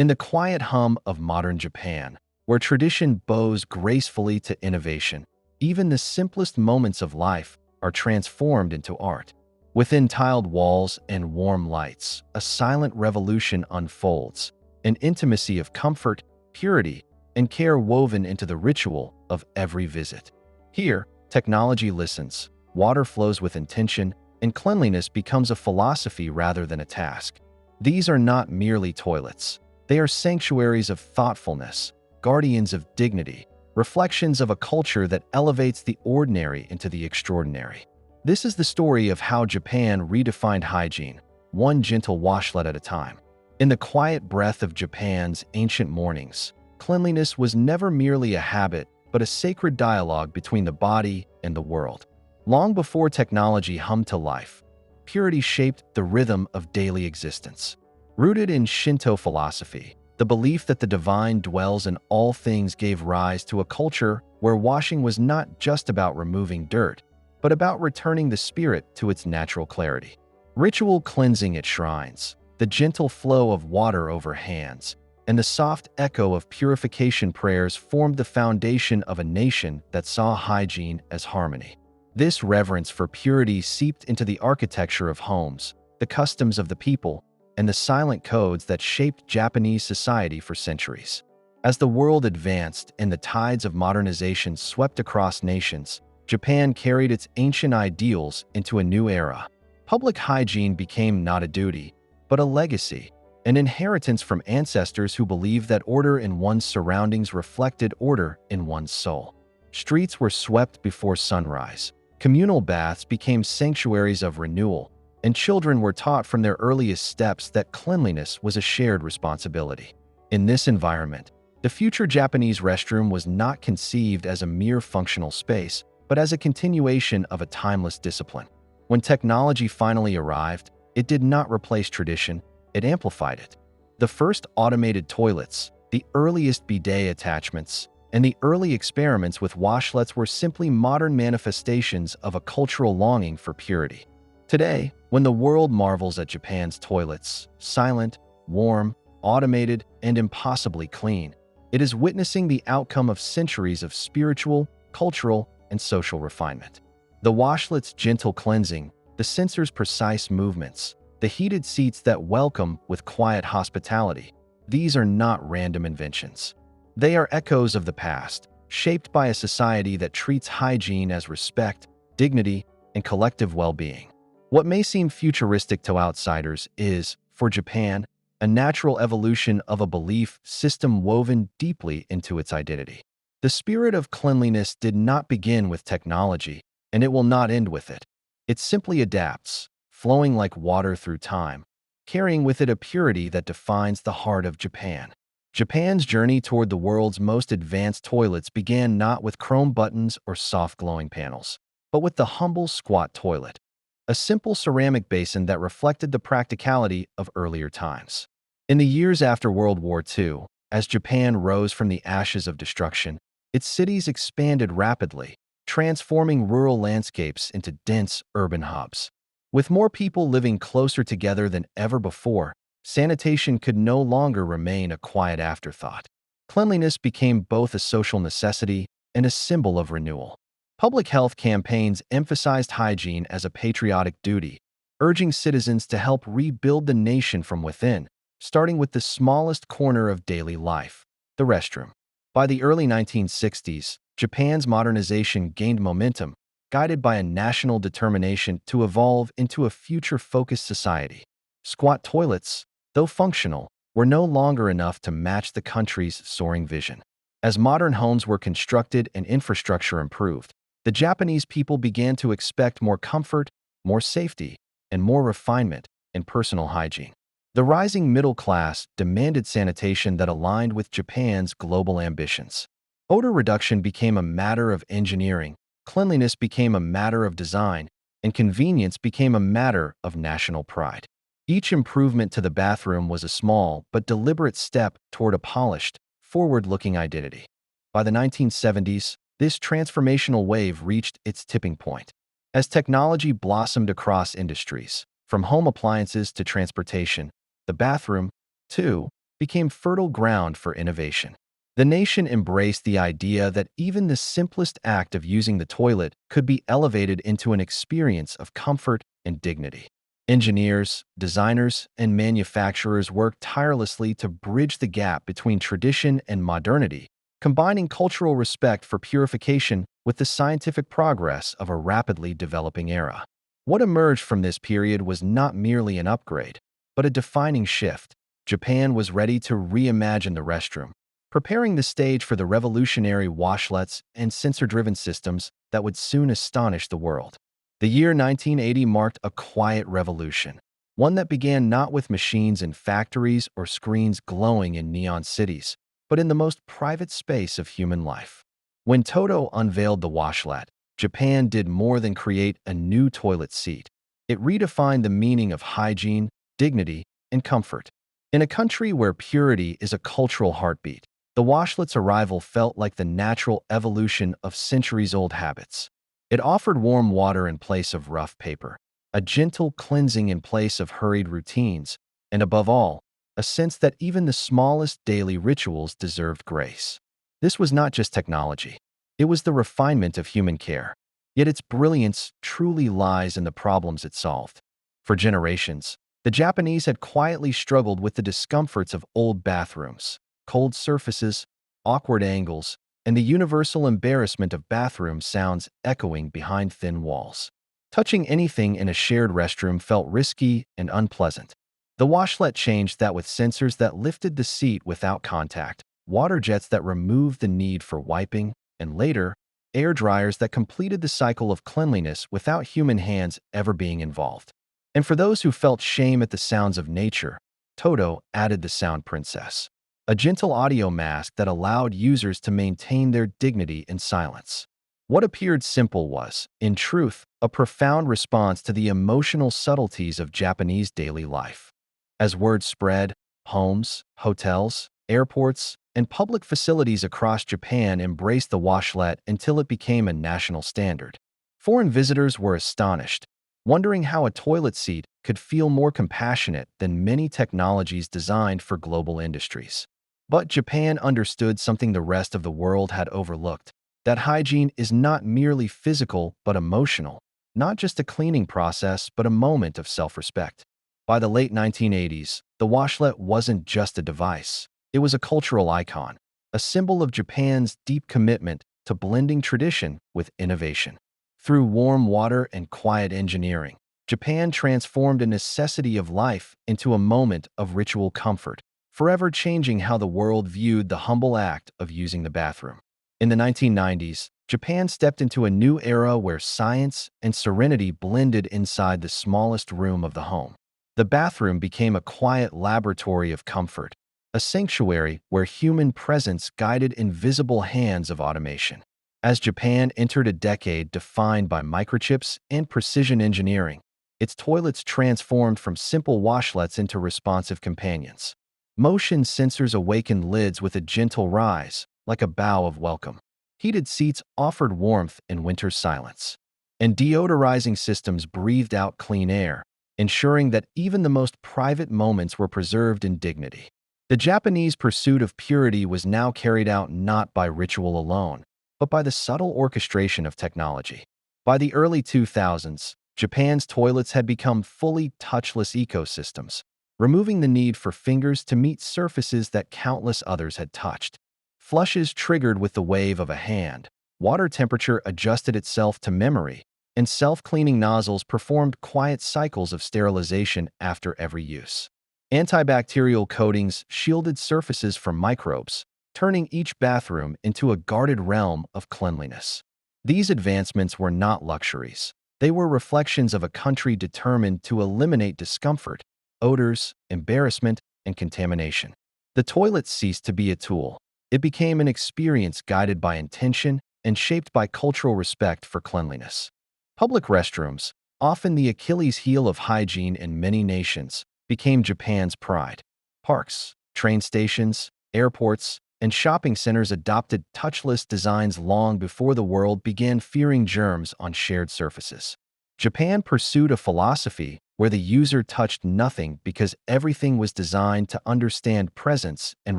In the quiet hum of modern Japan, where tradition bows gracefully to innovation, even the simplest moments of life are transformed into art. Within tiled walls and warm lights, a silent revolution unfolds, an intimacy of comfort, purity, and care woven into the ritual of every visit. Here, technology listens, water flows with intention, and cleanliness becomes a philosophy rather than a task. These are not merely toilets. They are sanctuaries of thoughtfulness, guardians of dignity, reflections of a culture that elevates the ordinary into the extraordinary. This is the story of how Japan redefined hygiene, one gentle washlet at a time. In the quiet breath of Japan's ancient mornings, cleanliness was never merely a habit, but a sacred dialogue between the body and the world. Long before technology hummed to life, purity shaped the rhythm of daily existence. Rooted in Shinto philosophy, the belief that the divine dwells in all things gave rise to a culture where washing was not just about removing dirt, but about returning the spirit to its natural clarity. Ritual cleansing at shrines, the gentle flow of water over hands, and the soft echo of purification prayers formed the foundation of a nation that saw hygiene as harmony. This reverence for purity seeped into the architecture of homes, the customs of the people, and the silent codes that shaped Japanese society for centuries. As the world advanced and the tides of modernization swept across nations, Japan carried its ancient ideals into a new era. Public hygiene became not a duty, but a legacy, an inheritance from ancestors who believed that order in one's surroundings reflected order in one's soul. Streets were swept before sunrise, communal baths became sanctuaries of renewal, and children were taught from their earliest steps that cleanliness was a shared responsibility. In this environment, the future Japanese restroom was not conceived as a mere functional space, but as a continuation of a timeless discipline. When technology finally arrived, it did not replace tradition, it amplified it. The first automated toilets, the earliest bidet attachments, and the early experiments with washlets were simply modern manifestations of a cultural longing for purity. Today, when the world marvels at Japan's toilets, silent, warm, automated, and impossibly clean, it is witnessing the outcome of centuries of spiritual, cultural, and social refinement. The washlet's gentle cleansing, the sensor's precise movements, the heated seats that welcome with quiet hospitality, these are not random inventions. They are echoes of the past, shaped by a society that treats hygiene as respect, dignity, and collective well-being. What may seem futuristic to outsiders is, for Japan, a natural evolution of a belief system woven deeply into its identity. The spirit of cleanliness did not begin with technology, and it will not end with it. It simply adapts, flowing like water through time, carrying with it a purity that defines the heart of Japan. Japan's journey toward the world's most advanced toilets began not with chrome buttons or soft glowing panels, but with the humble squat toilet, a simple ceramic basin that reflected the practicality of earlier times. In the years after World War II, as Japan rose from the ashes of destruction, its cities expanded rapidly, transforming rural landscapes into dense urban hubs. With more people living closer together than ever before, sanitation could no longer remain a quiet afterthought. Cleanliness became both a social necessity and a symbol of renewal. Public health campaigns emphasized hygiene as a patriotic duty, urging citizens to help rebuild the nation from within, starting with the smallest corner of daily life, the restroom. By the early 1960s, Japan's modernization gained momentum, guided by a national determination to evolve into a future-focused society. Squat toilets, though functional, were no longer enough to match the country's soaring vision. As modern homes were constructed and infrastructure improved, the Japanese people began to expect more comfort, more safety, and more refinement in personal hygiene. The rising middle class demanded sanitation that aligned with Japan's global ambitions. Odor reduction became a matter of engineering, cleanliness became a matter of design, and convenience became a matter of national pride. Each improvement to the bathroom was a small but deliberate step toward a polished, forward-looking identity. By the 1970s, this transformational wave reached its tipping point. As technology blossomed across industries, from home appliances to transportation, the bathroom, too, became fertile ground for innovation. The nation embraced the idea that even the simplest act of using the toilet could be elevated into an experience of comfort and dignity. Engineers, designers, and manufacturers worked tirelessly to bridge the gap between tradition and modernity, combining cultural respect for purification with the scientific progress of a rapidly developing era. What emerged from this period was not merely an upgrade, but a defining shift. Japan was ready to reimagine the restroom, preparing the stage for the revolutionary washlets and sensor-driven systems that would soon astonish the world. The year 1980 marked a quiet revolution, one that began not with machines in factories or screens glowing in neon cities, but in the most private space of human life. When Toto unveiled the washlet, Japan did more than create a new toilet seat. It redefined the meaning of hygiene, dignity, and comfort. In a country where purity is a cultural heartbeat, the washlet's arrival felt like the natural evolution of centuries-old habits. It offered warm water in place of rough paper, a gentle cleansing in place of hurried routines, and above all, a sense that even the smallest daily rituals deserved grace. This was not just technology. It was the refinement of human care. Yet its brilliance truly lies in the problems it solved. For generations, the Japanese had quietly struggled with the discomforts of old bathrooms, cold surfaces, awkward angles, and the universal embarrassment of bathroom sounds echoing behind thin walls. Touching anything in a shared restroom felt risky and unpleasant. The washlet changed that with sensors that lifted the seat without contact, water jets that removed the need for wiping, and later, air dryers that completed the cycle of cleanliness without human hands ever being involved. And for those who felt shame at the sounds of nature, Toto added the Sound Princess, a gentle audio mask that allowed users to maintain their dignity in silence. What appeared simple was, in truth, a profound response to the emotional subtleties of Japanese daily life. As word spread, homes, hotels, airports, and public facilities across Japan embraced the washlet until it became a national standard. Foreign visitors were astonished, wondering how a toilet seat could feel more compassionate than many technologies designed for global industries. But Japan understood something the rest of the world had overlooked, that hygiene is not merely physical but emotional, not just a cleaning process but a moment of self-respect. By the late 1980s, the washlet wasn't just a device. It was a cultural icon, a symbol of Japan's deep commitment to blending tradition with innovation. Through warm water and quiet engineering, Japan transformed a necessity of life into a moment of ritual comfort, forever changing how the world viewed the humble act of using the bathroom. In the 1990s, Japan stepped into a new era where science and serenity blended inside the smallest room of the home. The bathroom became a quiet laboratory of comfort, a sanctuary where human presence guided invisible hands of automation. As Japan entered a decade defined by microchips and precision engineering, its toilets transformed from simple washlets into responsive companions. Motion sensors awakened lids with a gentle rise, like a bow of welcome. Heated seats offered warmth in winter's silence. And deodorizing systems breathed out clean air, ensuring that even the most private moments were preserved in dignity. The Japanese pursuit of purity was now carried out not by ritual alone, but by the subtle orchestration of technology. By the early 2000s, Japan's toilets had become fully touchless ecosystems, removing the need for fingers to meet surfaces that countless others had touched. Flushes triggered with the wave of a hand, water temperature adjusted itself to memory, and self-cleaning nozzles performed quiet cycles of sterilization after every use. Antibacterial coatings shielded surfaces from microbes, turning each bathroom into a guarded realm of cleanliness. These advancements were not luxuries. They were reflections of a country determined to eliminate discomfort, odors, embarrassment, and contamination. The toilet ceased to be a tool. It became an experience guided by intention and shaped by cultural respect for cleanliness. Public restrooms, often the Achilles heel of hygiene in many nations, became Japan's pride. Parks, train stations, airports, and shopping centers adopted touchless designs long before the world began fearing germs on shared surfaces. Japan pursued a philosophy where the user touched nothing because everything was designed to understand presence and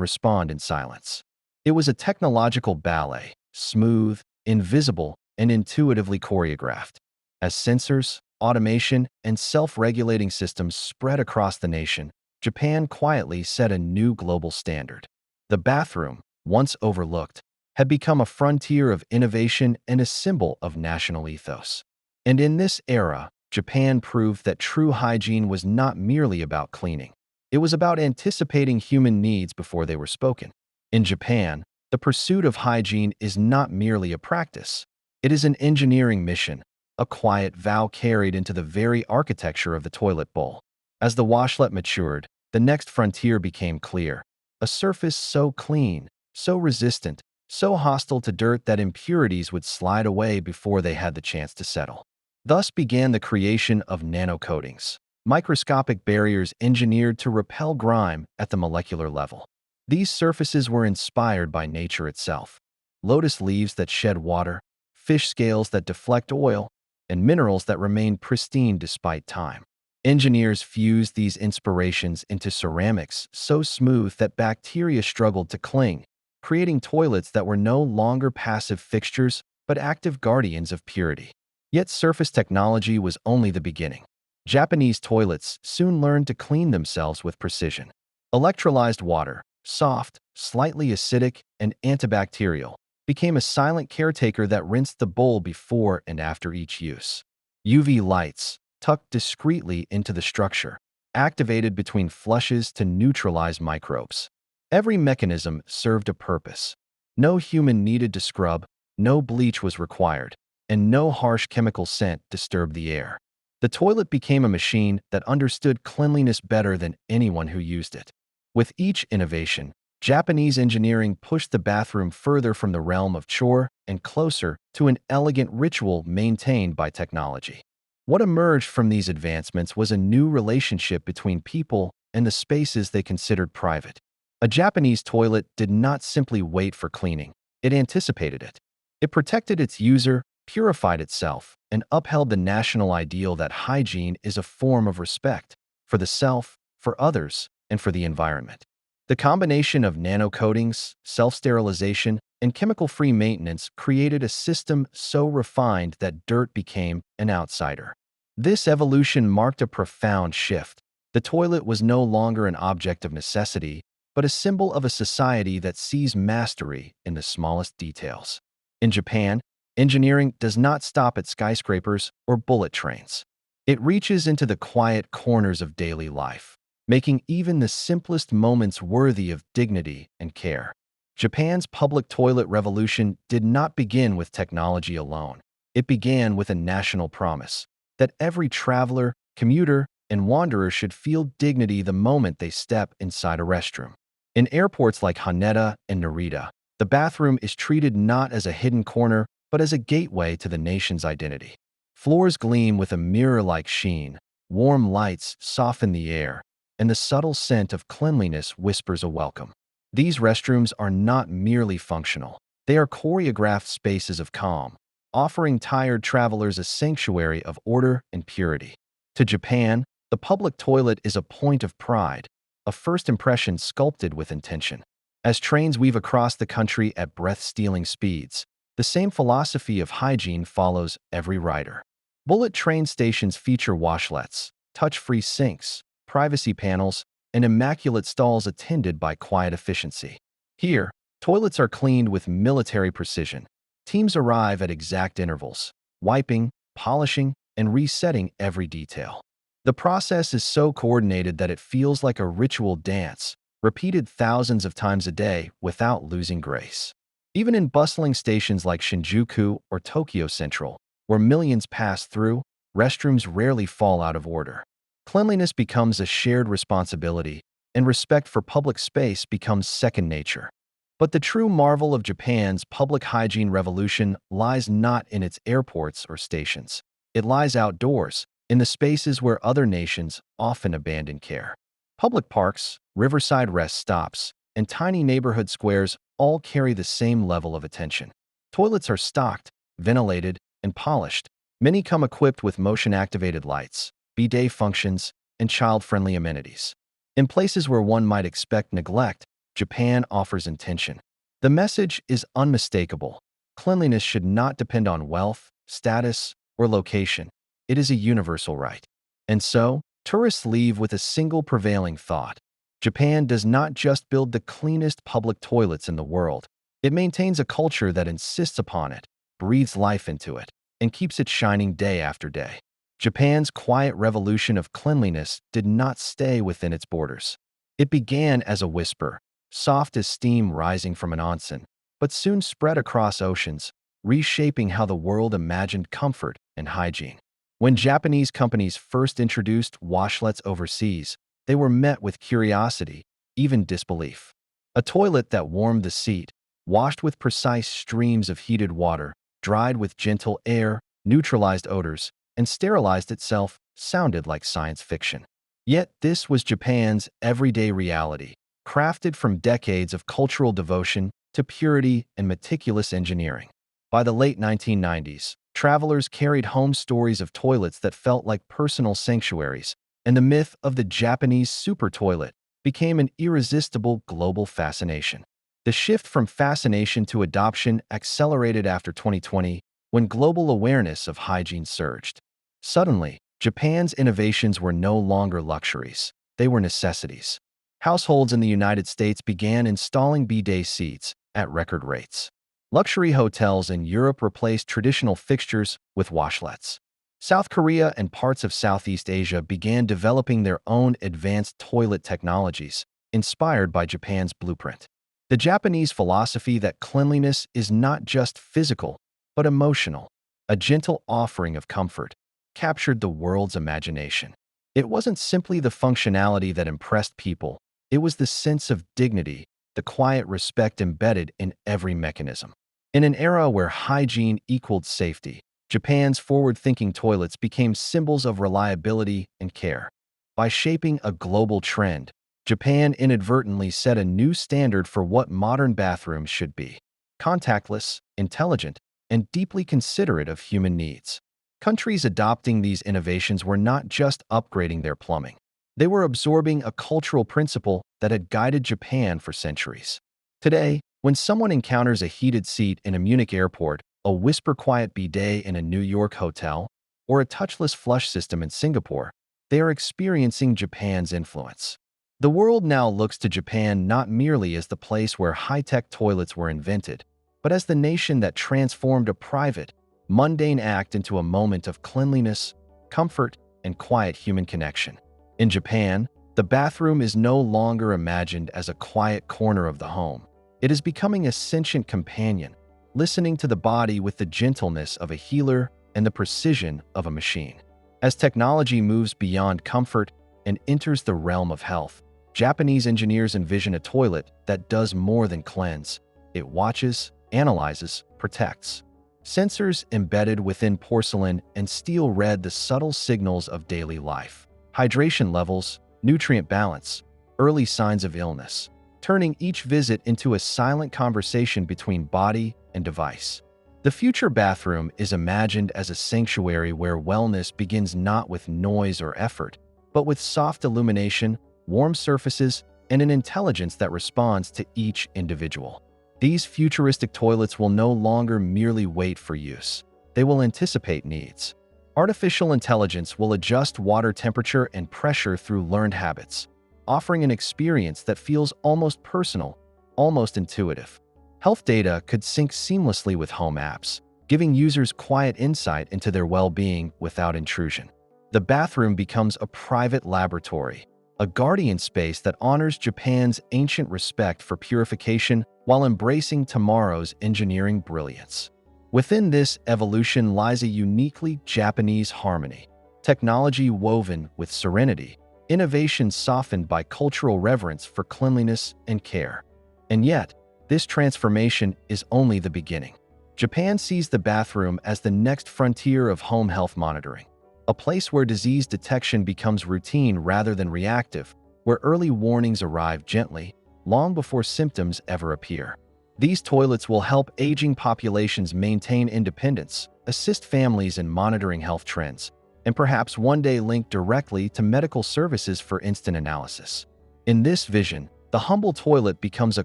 respond in silence. It was a technological ballet, smooth, invisible, and intuitively choreographed. As sensors, automation, and self-regulating systems spread across the nation, Japan quietly set a new global standard. The bathroom, once overlooked, had become a frontier of innovation and a symbol of national ethos. And in this era, Japan proved that true hygiene was not merely about cleaning. It was about anticipating human needs before they were spoken. In Japan, the pursuit of hygiene is not merely a practice. It is an engineering mission, a quiet vow carried into the very architecture of the toilet bowl. As the washlet matured, the next frontier became clear. A surface so clean, so resistant, so hostile to dirt that impurities would slide away before they had the chance to settle. Thus began the creation of nanocoatings, microscopic barriers engineered to repel grime at the molecular level. These surfaces were inspired by nature itself. Lotus leaves that shed water, fish scales that deflect oil, and minerals that remain pristine despite time. Engineers fused these inspirations into ceramics so smooth that bacteria struggled to cling, creating toilets that were no longer passive fixtures but active guardians of purity. Yet surface technology was only the beginning. Japanese toilets soon learned to clean themselves with precision. Electrolyzed water, soft, slightly acidic, and antibacterial, became a silent caretaker that rinsed the bowl before and after each use. UV lights, tucked discreetly into the structure, activated between flushes to neutralize microbes. Every mechanism served a purpose. No human needed to scrub, no bleach was required, and no harsh chemical scent disturbed the air. The toilet became a machine that understood cleanliness better than anyone who used it. With each innovation, Japanese engineering pushed the bathroom further from the realm of chore and closer to an elegant ritual maintained by technology. What emerged from these advancements was a new relationship between people and the spaces they considered private. A Japanese toilet did not simply wait for cleaning, it anticipated it. It protected its user, purified itself, and upheld the national ideal that hygiene is a form of respect for the self, for others, and for the environment. The combination of nanocoatings, self-sterilization, and chemical-free maintenance created a system so refined that dirt became an outsider. This evolution marked a profound shift. The toilet was no longer an object of necessity, but a symbol of a society that sees mastery in the smallest details. In Japan, engineering does not stop at skyscrapers or bullet trains. It reaches into the quiet corners of daily life, making even the simplest moments worthy of dignity and care. Japan's public toilet revolution did not begin with technology alone. It began with a national promise that every traveler, commuter, and wanderer should feel dignity the moment they step inside a restroom. In airports like Haneda and Narita, the bathroom is treated not as a hidden corner, but as a gateway to the nation's identity. Floors gleam with a mirror-like sheen, warm lights soften the air, and the subtle scent of cleanliness whispers a welcome. These restrooms are not merely functional. They are choreographed spaces of calm, offering tired travelers a sanctuary of order and purity. To Japan, the public toilet is a point of pride, a first impression sculpted with intention. As trains weave across the country at breath-stealing speeds, the same philosophy of hygiene follows every rider. Bullet train stations feature washlets, touch-free sinks, privacy panels, and immaculate stalls attended by quiet efficiency. Here, toilets are cleaned with military precision. Teams arrive at exact intervals, wiping, polishing, and resetting every detail. The process is so coordinated that it feels like a ritual dance, repeated thousands of times a day without losing grace. Even in bustling stations like Shinjuku or Tokyo Central, where millions pass through, restrooms rarely fall out of order. Cleanliness becomes a shared responsibility, and respect for public space becomes second nature. But the true marvel of Japan's public hygiene revolution lies not in its airports or stations. It lies outdoors, in the spaces where other nations often abandon care. Public parks, riverside rest stops, and tiny neighborhood squares all carry the same level of attention. Toilets are stocked, ventilated, and polished, Many come equipped with motion-activated lights, bidet functions, and child-friendly amenities. In places where one might expect neglect, Japan offers intention. The message is unmistakable. Cleanliness should not depend on wealth, status, or location. It is a universal right. And so, tourists leave with a single prevailing thought. Japan does not just build the cleanest public toilets in the world. It maintains a culture that insists upon it, breathes life into it, and keeps it shining day after day. Japan's quiet revolution of cleanliness did not stay within its borders. It began as a whisper, soft as steam rising from an onsen, but soon spread across oceans, reshaping how the world imagined comfort and hygiene. When Japanese companies first introduced washlets overseas, they were met with curiosity, even disbelief. A toilet that warmed the seat, washed with precise streams of heated water, dried with gentle air, neutralized odors, and sterilized itself, sounded like science fiction. Yet this was Japan's everyday reality, crafted from decades of cultural devotion to purity and meticulous engineering. By the late 1990s, travelers carried home stories of toilets that felt like personal sanctuaries, and the myth of the Japanese super toilet became an irresistible global fascination. The shift from fascination to adoption accelerated after 2020, when global awareness of hygiene surged. Suddenly, Japan's innovations were no longer luxuries, they were necessities. Households in the United States began installing bidet seats at record rates. Luxury hotels in Europe replaced traditional fixtures with washlets. South Korea and parts of Southeast Asia began developing their own advanced toilet technologies, inspired by Japan's blueprint. The Japanese philosophy that cleanliness is not just physical, but emotional, a gentle offering of comfort, captured the world's imagination. It wasn't simply the functionality that impressed people, it was the sense of dignity, the quiet respect embedded in every mechanism. In an era where hygiene equaled safety, Japan's forward-thinking toilets became symbols of reliability and care. By shaping a global trend, Japan inadvertently set a new standard for what modern bathrooms should be: contactless, intelligent, and deeply considerate of human needs. Countries adopting these innovations were not just upgrading their plumbing. They were absorbing a cultural principle that had guided Japan for centuries. Today, when someone encounters a heated seat in a Munich airport, a whisper-quiet bidet in a New York hotel, or a touchless flush system in Singapore, they are experiencing Japan's influence. The world now looks to Japan not merely as the place where high-tech toilets were invented, but as the nation that transformed a private, mundane act into a moment of cleanliness, comfort, and quiet human connection. In Japan, the bathroom is no longer imagined as a quiet corner of the home. It is becoming a sentient companion, listening to the body with the gentleness of a healer and the precision of a machine. As technology moves beyond comfort and enters the realm of health, Japanese engineers envision a toilet that does more than cleanse. It watches, analyzes, protects. Sensors embedded within porcelain and steel read the subtle signals of daily life: hydration levels, nutrient balance, early signs of illness, turning each visit into a silent conversation between body and device. The future bathroom is imagined as a sanctuary where wellness begins not with noise or effort, but with soft illumination, warm surfaces, and an intelligence that responds to each individual. These futuristic toilets will no longer merely wait for use. They will anticipate needs. Artificial intelligence will adjust water temperature and pressure through learned habits, offering an experience that feels almost personal, almost intuitive. Health data could sync seamlessly with home apps, giving users quiet insight into their well-being without intrusion. The bathroom becomes a private laboratory, a guardian space that honors Japan's ancient respect for purification while embracing tomorrow's engineering brilliance. Within this evolution lies a uniquely Japanese harmony: technology woven with serenity, innovation softened by cultural reverence for cleanliness and care. And yet, this transformation is only the beginning. Japan sees the bathroom as the next frontier of home health monitoring, a place where disease detection becomes routine rather than reactive, where early warnings arrive gently, long before symptoms ever appear. These toilets will help aging populations maintain independence, assist families in monitoring health trends, and perhaps one day link directly to medical services for instant analysis. In this vision, the humble toilet becomes a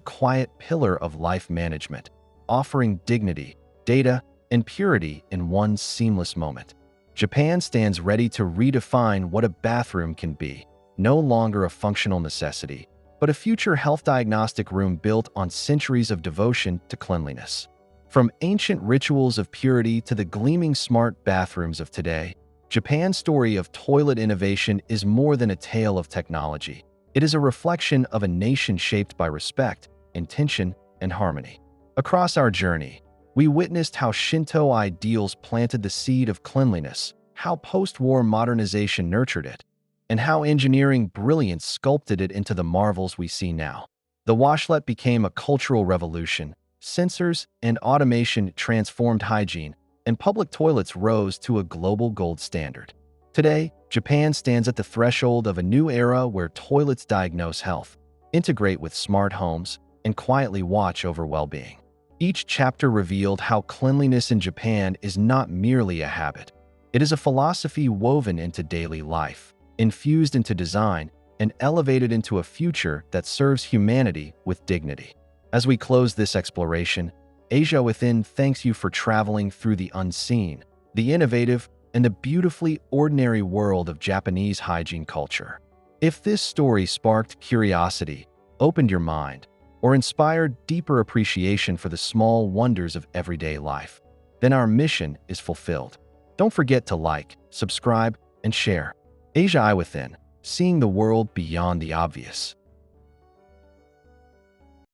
quiet pillar of life management, offering dignity, data, and purity in one seamless moment. Japan stands ready to redefine what a bathroom can be, no longer a functional necessity, but a future health diagnostic room built on centuries of devotion to cleanliness. From ancient rituals of purity to the gleaming smart bathrooms of today, Japan's story of toilet innovation is more than a tale of technology. It is a reflection of a nation shaped by respect, intention, and harmony. Across our journey, we witnessed how Shinto ideals planted the seed of cleanliness, how post-war modernization nurtured it, and how engineering brilliance sculpted it into the marvels we see now. The washlet became a cultural revolution, sensors and automation transformed hygiene, and public toilets rose to a global gold standard. Today, Japan stands at the threshold of a new era where toilets diagnose health, integrate with smart homes, and quietly watch over well-being. Each chapter revealed how cleanliness in Japan is not merely a habit. It is a philosophy woven into daily life, infused into design, and elevated into a future that serves humanity with dignity. As we close this exploration, Asia Within thanks you for traveling through the unseen, the innovative, and the beautifully ordinary world of Japanese hygiene culture. If this story sparked curiosity, opened your mind, or inspired deeper appreciation for the small wonders of everyday life, then our mission is fulfilled. Don't forget to like, subscribe, and share. Asia Within, seeing the world beyond the obvious.